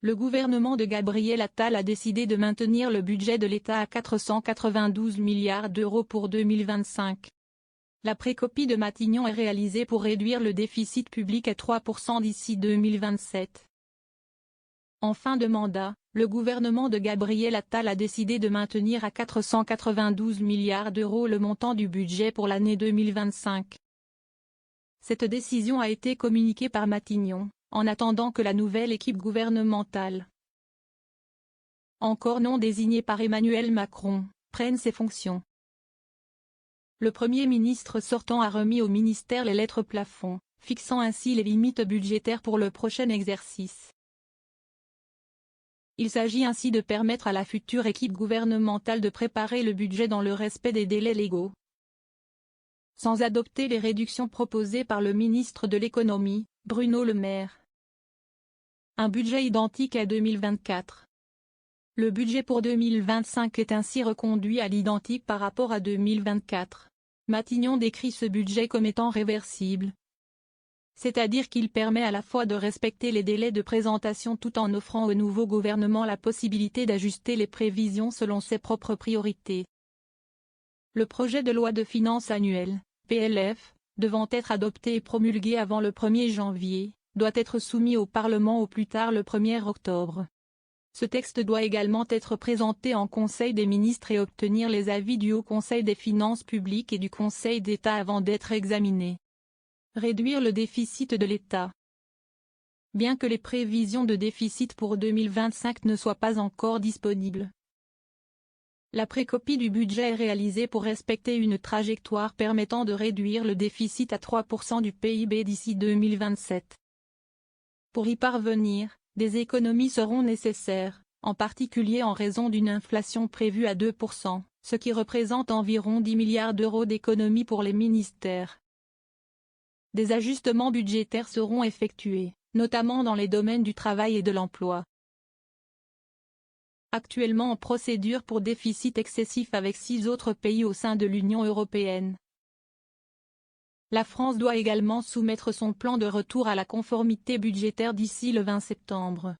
Le gouvernement de Gabriel Attal a décidé de maintenir le budget de l'État à 492 milliards d'euros pour 2025. La précopie de Matignon est réalisée pour réduire le déficit public à 3% d'ici 2027. En fin de mandat, le gouvernement de Gabriel Attal a décidé de maintenir à 492 milliards d'euros le montant du budget pour l'année 2025. Cette décision a été communiquée par Matignon, en attendant que la nouvelle équipe gouvernementale, encore non désignée par Emmanuel Macron, prenne ses fonctions. Le Premier ministre sortant a remis au ministère les lettres plafond, fixant ainsi les limites budgétaires pour le prochain exercice. Il s'agit ainsi de permettre à la future équipe gouvernementale de préparer le budget dans le respect des délais légaux, sans adopter les réductions proposées par le ministre de l'Économie, Bruno Le Maire. Un budget identique à 2024. Le budget pour 2025 est ainsi reconduit à l'identique par rapport à 2024. Matignon décrit ce budget comme étant réversible, c'est-à-dire qu'il permet à la fois de respecter les délais de présentation tout en offrant au nouveau gouvernement la possibilité d'ajuster les prévisions selon ses propres priorités. Le projet de loi de finances annuelle, PLF, devant être adopté et promulgué avant le 1er janvier, doit être soumis au Parlement au plus tard le 1er octobre. Ce texte doit également être présenté en Conseil des ministres et obtenir les avis du Haut Conseil des finances publiques et du Conseil d'État avant d'être examiné. Réduire le déficit de l'État. Bien que les prévisions de déficit pour 2025 ne soient pas encore disponibles, la précopie du budget est réalisée pour respecter une trajectoire permettant de réduire le déficit à 3% du PIB d'ici 2027. Pour y parvenir, des économies seront nécessaires, en particulier en raison d'une inflation prévue à 2%, ce qui représente environ 10 milliards d'euros d'économies pour les ministères. Des ajustements budgétaires seront effectués, notamment dans les domaines du travail et de l'emploi. Actuellement en procédure pour déficit excessif avec 6 autres pays au sein de l'Union européenne. La France doit également soumettre son plan de retour à la conformité budgétaire d'ici le 20 septembre.